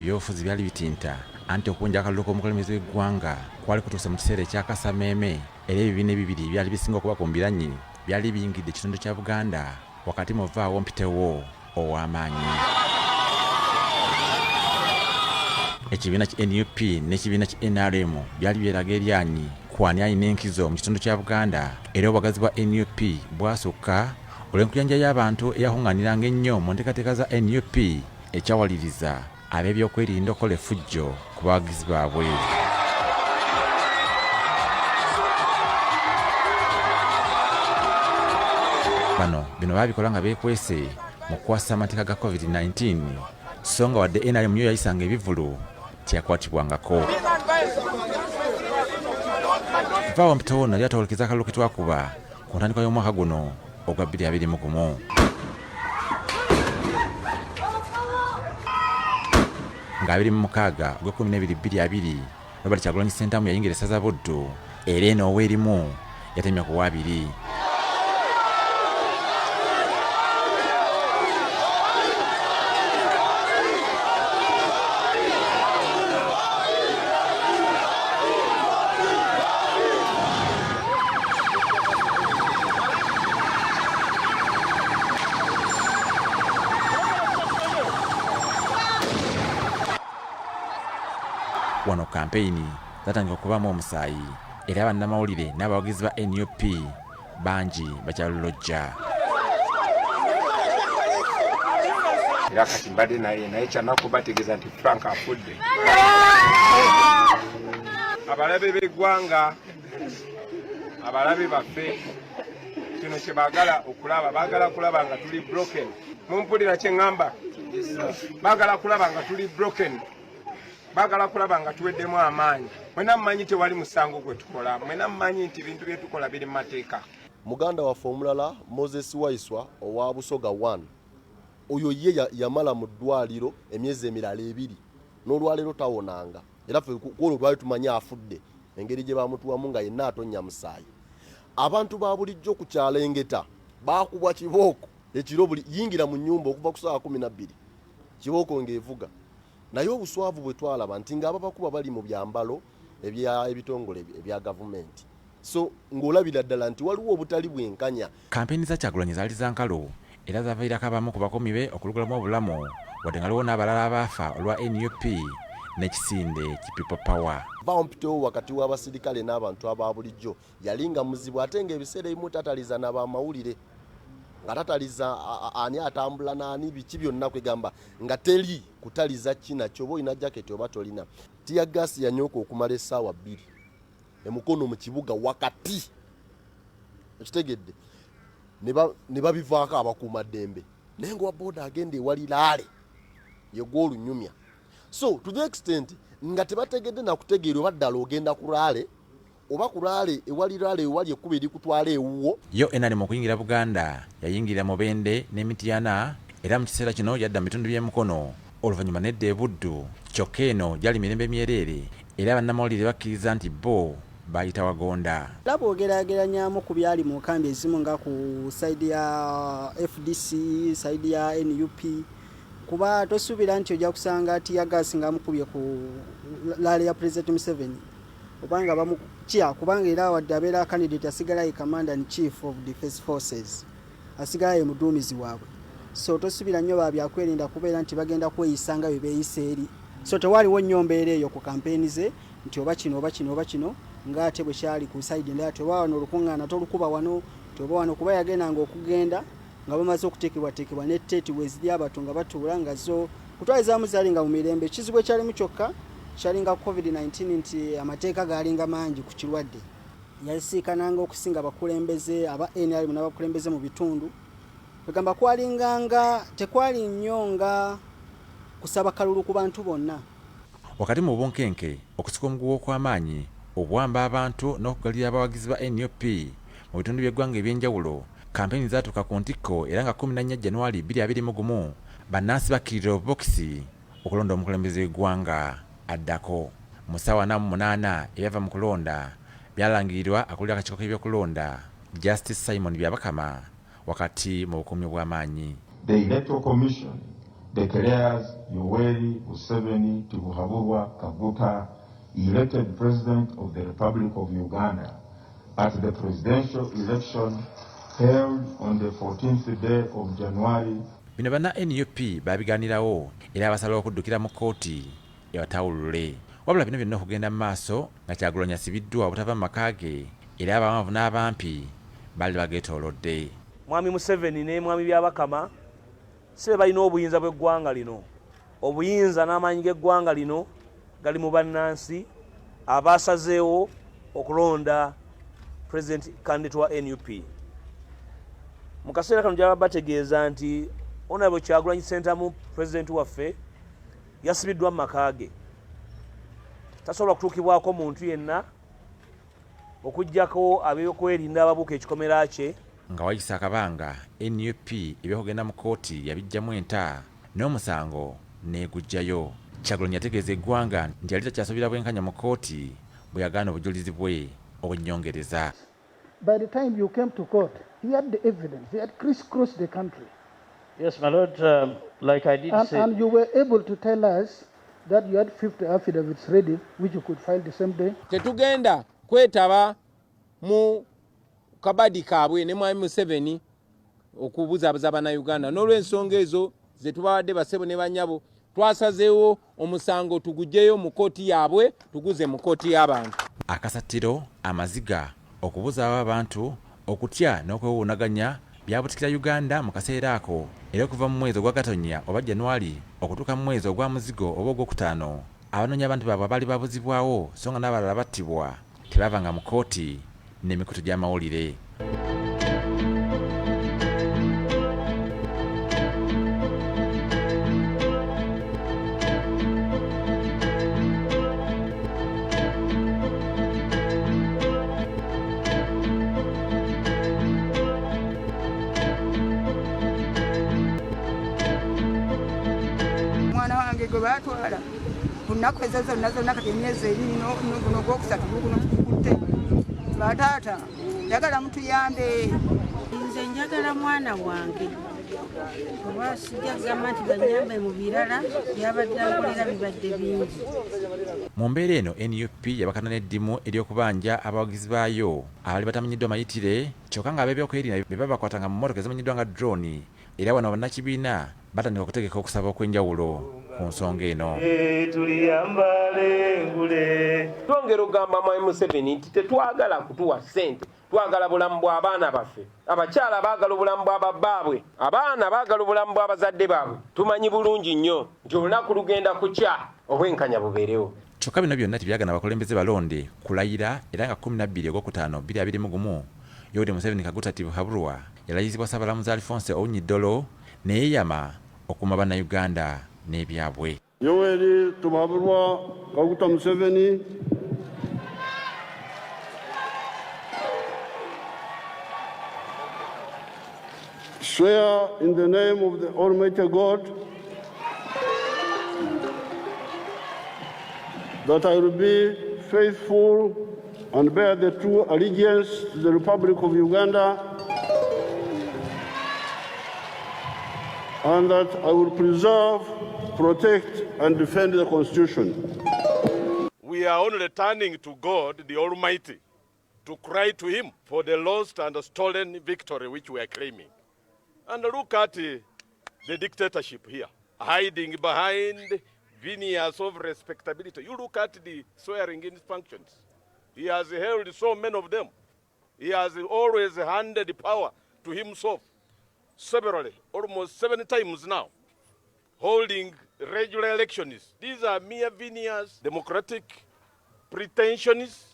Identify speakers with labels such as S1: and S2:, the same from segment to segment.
S1: ebyobufuzi byali bitinta anti okunja akalulu k'omukulembeze w'eggwanga kwali kutuuse mu kiseera ekyakasameeme era ebibiina ebibiri byali bisinga okuba ku mbiranye byali biyingidde ekitundu kya Buganda wakati mu vaawo mpitewo ow'amaanyi. Ekibiina ki NUP n'ekibiina ki NRM byali byeraga eryanyi kwani alina enkizo mu kitundu kya Buganda era obwagazi bwa NUP bwasukka olw'enkuyanja y'abantu eyakungaaniranga ennyo mu nteekateeka za NUP ekyawaliriza ab'ebyokwerinda okukola effujjo ku bawagizi baabwe. Bino baabikola nga beekwese mu kukwasa amateeka ga COVID-19 so nga wadde NRM yo yayisanga ebivulu teyakwatibwangako. Vaawo mpitewo nali atawolekeza akalulu ke twakuba ku ntandikwa y'omwaka guno ogwa 2021. Nga 26 ogw'Ekumi Robert Kyagulanyi Ssentamu yayingira essaza Buddu era eno ow'erimu yatemya ku waabiri. Wano kampeyini zatandika okubaamu omusaayi era bannamawulire n'abawagizi ba NUP bangi bakyalulojja.
S2: Era kati mbadde naye kyanaku bategeeza nti Frank afudde. Abalabe b'eggwanga, abalabe baffe, kino kye baagala okulaba, baagala kulaba nga tuli broken. Mumpulira kye ŋŋamba? Baagala kulaba nga tuli broken. Baagala kulaba nga tuweddemu amaanyi. Mwena mmanyi tewali musango gwe tukola, mwena mmanyi nti ebintu bye tukola biri mu mateeka.
S3: Muganda waffe omulala Moses Waiswa owa Busoga 1 oyo ye yamala mu ddwaliro emyezi emirala 2 n'olwaleero tawonanga era ffe kwolwo lwali tumanye afudde engeri gye bamutuwamu nga yenna atonnya musaayi. Abantu ba bulijjo ku kyalengeta baakubwa kibooko ekiro buli yingira mu nnyumba okuva ku ssaawa 12 kibooko ng'evuga. Naye obuswavu bwe twalaba nti ng'ababakuba bali mu byambalo ebitongole ebya gavumenti. So ng'olabira ddala nti waliwo obutali bwenkanya.
S1: Kampeyini za Kyagulanyi zaali za nkalo era zaaviirako abamu ku bakomi be okulugulamu obulamu wadde nga waliwo n'abalala abaafa olwa NUP n'ekisinde ki People Power.
S3: Vaawo mpitewo wakati w'abasirikale n'abantu aba bulijjo yali nga muzibu ate ng'ebiseera ebimu tataliza n'abamawulire. Nga tataliza ani atambula n'ani biki byonna kwegamba nga teri kutaliza kina kyoba olina jaketi oba tolina. Tiya gasi yanyooka okumala essaawa 2 emukono mu kibuga wakati ekitegedde ne babivaako abakuumaddembe naye nga waboda agenda ewali laale yegw'olunyumya. So to the extent nga tebategedde nakutegeera oba ddala ogenda ku laale oba ku laale ewali laale ewali ekkuba erikutwala ewuwo.
S1: Yo NRM okuyingira Buganda yayingira Mubende n'Emityana era mu kiseera kino yadda mu bitundu by'emukono oluvannyuma n'edda e Buddu kyokka eno gyali mirembe myereere era bannamawulire bakkiriza nti bo bayita wagonda.
S4: Laba ogeraageranyamu ku byali mu nkambi ezimu nga ku sayidi ya FDC, sayidi ya NUP kuba tosuubira nti ojja kusanga tiyagasi nga mukubye ku laale ya President Museveni obanga bamukya kubanga era wadde abeera candidate asigala ye commander in chief of defense forces asigala ye muduumizi waabwe. So tosuubira nnyo babyakwerinda kubeera nti bagenda kweyisanga bye beeyisa eri. So tewaliwo nnyo mbeera eyo ku kampeyini ze nti oba kino oba kino oba kino ng'ate bwe kyali ku sayidi endala toba wano olukuŋŋaana tolukuba wano toba wano kuba yagendanga okugenda nga bamaze okuteekebwateekebwa n'etteeti weziri abantu nga batuula nga zo kutwalizaamu zaali nga mu mirembe. Ekizibu ekyalimu kyokka kyalinga COVID-19 nti amateeka gaalinga mangi ku kirwadde. Yalisiikananga okusinga abakulembeze aba NRM n'abakulembeze mu bitundu egamba kwalinganga tekwali nnyo nga kusaba kalulu ku bantu bonna.
S1: Wakati mu bunkenke okusika omuguwa okw'amaanyi obwamba abantu n'okugalira abawagizi ba NUP mu bitundu by'eggwanga ebyenjawulo kampeyini zaatuuka ku ntikko era nga 14 January 2021 bannansi bakkirira obubokisi okulonda omukulembeze w'eggwanga addako. Mu ssaawa 48 ebyava mu kulonda byalangirirwa akulira akakiiko k'ebyokulonda Justice Simon Byabakama wakati mu bukuumi bw'amaanyi.
S5: The Electoral Commission declares Yoweri Museveni Tibuhaburwa Kaguta elected President of the Republic of Uganda at the presidential election held on the 14th day of January.
S1: Bino bana NUP babiganirawo era basalawo okuddukira mu kkooti ebatawulule. Wabula bino byonna okugenda mu maaso nga Kyagulanyi asibiddwa obutava mu maka ge era abawanvu n'abampi bali bageetoolodde.
S6: Mwami Museveni ne mwami Byabakama se balina obuyinza bw'eggwanga lino. Obuyinza n'amaanyi g'eggwanga lino gali mu bannansi abaasazeewo okulonda president candidate wa NUP. Mu kaseera kano gyaba bategeeza nti Honorable Kyagulanyi Ssentamu president waffe yasibiddwa mu maka ge. Tasobola kutuukibwako muntu yenna okuggyako ab'ebyokwerinda ababuuka ekikomera kye.
S1: Nga wayisa akabanga NUP ebyokugenda mu kkooti yabijjamu enta n'omusango neeguggyayo. Kyagulanyi yategeeza eggwanga nti yali takyasuubira bwenkanya mu kkooti bwe yagaana obujulizi bwe obwennyongereza.
S7: By the time you came to court, he had the evidence. He had crisscrossed the country.
S8: Yes, my lord, like I did say.
S7: And you were able to tell us that you had 50 affidavits ready, which you could file the same day.
S2: Tetugenda kwetaba mu kabadi kaabwe ne mwami Museveni okubuzaabuza Bannayuganda. N'olw'ensonga ezo ze tubawadde basebo ne banyabo, twasazeewo omusango tuguggyeyo mu kkooti yaabwe tuguze mu kkooti y'abantu.
S1: Akasattiro, amaziga, okubuzaawo abantu, okutya n'okwewuunaganya byabutikira Uganda mu kaseera ako era okuva mu mwezi ogwa Gatonnya oba January okutuuka mu mwezi ogwa Muzigo oba ogwokutaano abanoonya abantu baabwe abaali babuzibwawo so nga n'abalala battibwa tebavanga mu kkooti n'emikutu gy'amawulire.
S9: Gwe batwala ku nnaku ezo zonna kati emyezi ebiri guno gwokusatu guno tukutte bataata njagala mutuyambe.
S10: Nze njagala mwana wange oba sijja kugamba nti banyambe mu birala byabadde akolera bibadde bingi.
S1: Mu mbeera eno NUP yabakana n'eddimu ery'okubanja abawagizi baayo abali batamanyiddwa amayitire kyokka nga ab'ebyokwerinda be babakwatanga mu mmotoka ezimanyiddwa nga drone era wano bannakibiina batandika okutegeka okusaba okw'enjawulo ku nsonga eno.
S2: Twongera okugamba mwami Museveni nti tetwagala kutuwa ssente, twagala bulamu bw'abaana baffe. Abakyala baagala obulamu bw'ababbaabwe, abaana baagala obulamu bw'abazadde baabwe. Tumanyi bulungi nnyo nti olunaku lugenda kukya obwenkanya bubeerewo.
S1: Kyokka bino byonna tebyagana abakulembeze balonde kulayira era nga 12 ogwokutaano 2021 Yoweri Museveni Kaguta Tibuhaburwa yalayizibwa Ssaabalamuzi Alphonse Owiny Dollo neeyama okuuma Bannayuganda n'ebyabwe.
S11: Yoweri Tibuhaburwa Kaguta Museveni swear in the name of the Almighty God that I will be faithful and bear the true allegiance to the Republic of Uganda, and that I will preserve, protect, and defend the Constitution.
S12: We are only turning to God, the Almighty, to cry to Him for the lost and stolen victory which we are claiming. And look at the dictatorship here, hiding behind veneers of respectability. You look at the swearing-in functions. He has held so many of them. He has always handed power to himself severally, almost 7 times now, holding regular elections. These are mere veneers, democratic pretensions,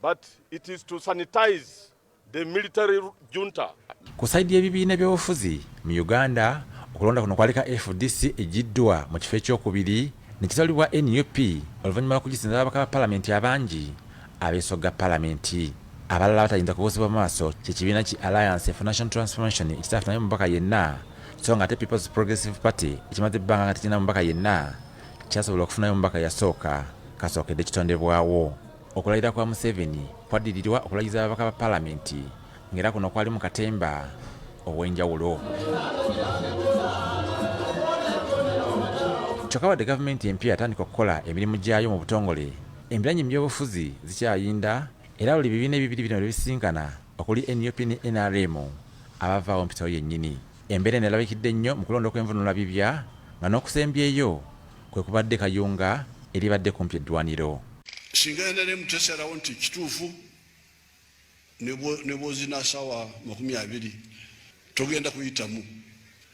S12: but it is to sanitize the military junta.
S1: Kusaidi y'ebibiina by'obufuzi mu Uganda okulonda kuno kwaleka FDC ejiddwa mu kifo ekyokubiri ne kitwalibwa NUP oluvannyuma lw'okugisinza ababaka ba palamenti abangi abeesogga palamenti. Abalala batayinza kubuuzibwa maaso ky'ekibiina ki Alliance for National Transformation ekitafunayo mubaka yenna so nga ate People's Progressive Party ekimaze ebbanga nga tekirina mubaka yenna kyasobola okufunayo mubaka yasooka kasookedde kitondebwawo. Okulayira kwa Museveni kwaddirirwa okulayiza ababaka ba palamenti ng'era kuno kwali mu katemba obw'enjawulo. kyokka wadde gavumenti empya yatandika okukola emirimu gyayo mu butongole, embiranye mu byobufuzi zikyayinda era buli bibiina ebibiri bino bisinkana okuli NUP ne NRM abavaawo mpitawo yennyini. Embeera eno erabikidde nnyo mu kulonda kw'envunula bibya nga n'okusembyeyo kwe kubadde kayunga eribadde kumpi eddwaniro.
S11: Singa NRM tesalawo nti kituufu ne bw'ozina ssaawa 20 togenda kuyitamu.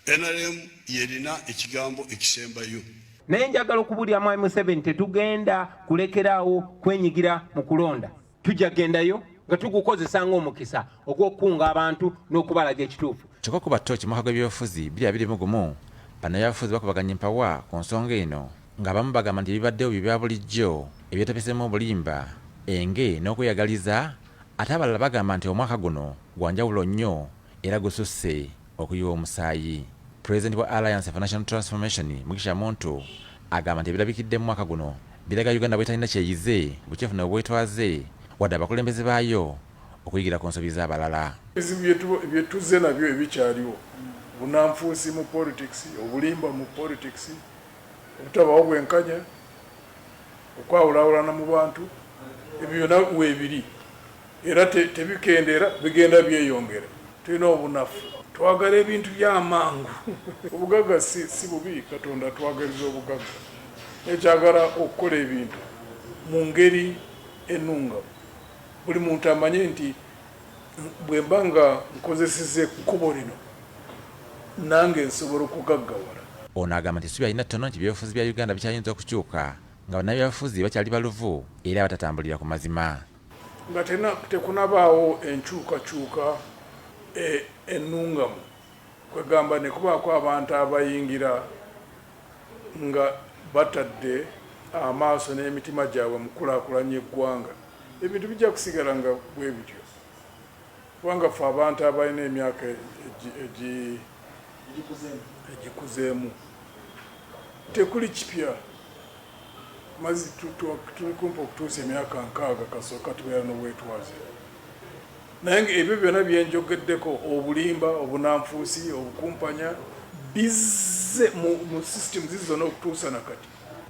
S11: NRM yerina ekigambo ekisembayo.
S2: Naye njagala okubulira Mwami Museveni tetugenda kulekeraawo kwenyigira mu kulonda. Tujja gendayo nga tugukozesa ng'omukisa ogw'okukunga abantu n'okubalaga ekituufu.
S1: Kyokka ku Batoki mwaka gw'ebyobufuzi 2021 bannabyabufuzi bakubaganya empawa ku nsonga eno ng'abamu bagamba nti ebibaddewo bya bulijjo ebyetopesemu obulimba, enge n'okweyagaliza, ate abalala bagamba nti omwaka guno gwa njawulo nnyo era gususse okuyiwa omusaayi. Pulezidenti wa Alliance for National Transformation Mugisha Muntu agamba nti ebirabikidde mu mwaka guno biraga Uganda bwetalina kyeyize bukyefuna obwetwaze wadde abakulembeze baayo okuyigira ku nsobi z'abalala.
S13: Ebizibu bye tuzze nabyo ebikyaliwo, bunanfuusi mu politics, obulimba mu politics, obutabawo bwenkanya, okwawulawulana mu bantu, ebyo byonna weebiri era tebikendera, bigenda byeyongera. Tulina obunafu, twagala ebintu by'amangu. Obugagga si bubi, Katonda twagaliza obugagga. Ekyagala okukola ebintu mu ngeri ennungamu. Buli muntu amanye nti bwe mba nga nkozesezza ekkubo lino nange nsobola okugaggawala.
S1: Ono agamba nti essuubi alina ttono nti ebyobufuzi bya Uganda bikyayinza okukyuka nga bannabyabufuzi bakyali baluvu era batatambulira ku mazima.
S13: Nga tekunabaawo enkyukakyuka ennungamu kwegamba ne kubaako abantu abayingira nga batadde amaaso n'emitima gyabwe mu kulaakulanya eggwanga. Ebintu bijja kusigala nga bwe bityo kubanga ffe abantu abalina emyaka egikuzeemu tekuli kipya mazi tuli kumpa okutuusa emyaka 6 kasooka tubeera n'obwetwaze. Naye ebyo byonna byenjogeddeko, obulimba, obunanfuusi, obukumpanya, bizze mu system zizona okutuusa nakati.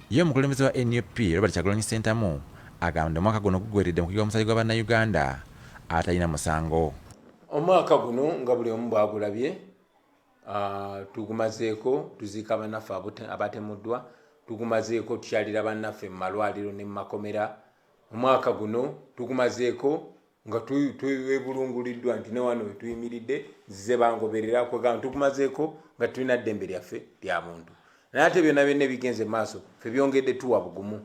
S1: Ye omukulembeze wa NUP Robert Kyagulanyi Ssentamu agamba omwaka guno gugweredde mu kuyiga omusaayi gwa bannayuganda atalina musango.
S2: Omwaka guno nga buli omu bwagulabye, tugumazeeko tuziika bannaffe abatemuddwa, tugumazeeko tukyalira bannaffe mu malwaliro ne mu makomera. Omwaka guno tugumazeeko nga twebulunguliddwa nti ne wano we tuyimiridde zize bangoberera, kwegamba tugumazeeko nga tulina ddembe lyaffe lya muntu. Naye ate byonna byonna ebigenze maaso ffe byongedde tuwa bugumu.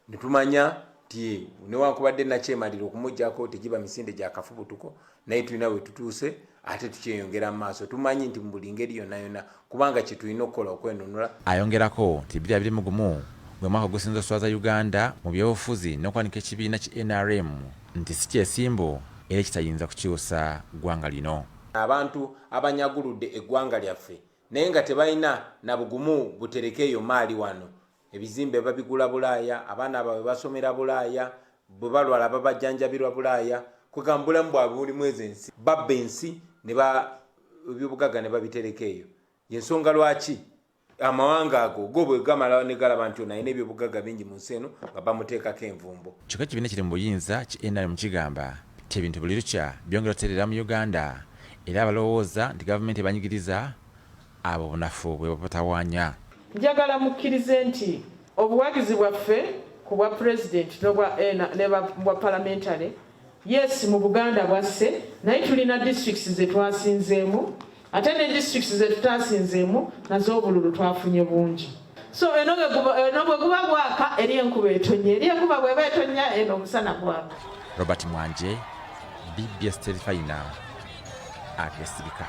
S2: Ne tumanya nti newankubadde nakyemalira okumuggyako tegiba misinde gya kafubutuko, naye tulina we tutuuse ate tukyeyongera mu maaso. Tumanyi nti mu buli ngeri yonna yonna kubanga kye tulina okukola okwenunula.
S1: Ayongerako nti 2021 gwe mwaka gusinza oswaza Uganda mu byobufuzi n'okwanika ekibiina ki NRM nti si kyesimbo era kitayinza kukyusa ggwanga lino.
S2: Abantu abanyaguludde eggwanga lyaffe naye nga tebalina na bugumu buterekeeyo maali wano. Ebizimbe babigula Bulaaya, abaana baabwe basomera Bulaaya, bwe balwala babajjanjabirwa Bulaaya, kwegamba bulamu bwabwe buli mwezi ensi babba ensi ebyobugagga ne babiterekeeyo. Yensonga lwaki amawanga ago go bwe gamala ne galaba nti naye n'ebyobugagga bingi mu nsi eno nga bamuteekako envumbo.
S1: Kyokka ekibiina kiri mu buyinza ki NRM kigamba ti ebintu buli lukya byongera okutereera mu Uganda era abalowooza nti gavumenti ebanyigiriza abo bunafu bwe bapatawaanya.
S14: Njagala mukkirize nti obuwagizi bwaffe ku bwa president n'obwa parliamentary yes mu Buganda bwasse, naye tulina districts ze twasinzeemu ate ne districts ze tutasinzeemu nazo obululu twafunye bungi. So eno bwe guba gwaka eri enkuba etonnya, eri enkuba bweba etonnya eno omusana gwaka.
S1: Robert Mwanje, BBS Terifayina, Agesirika.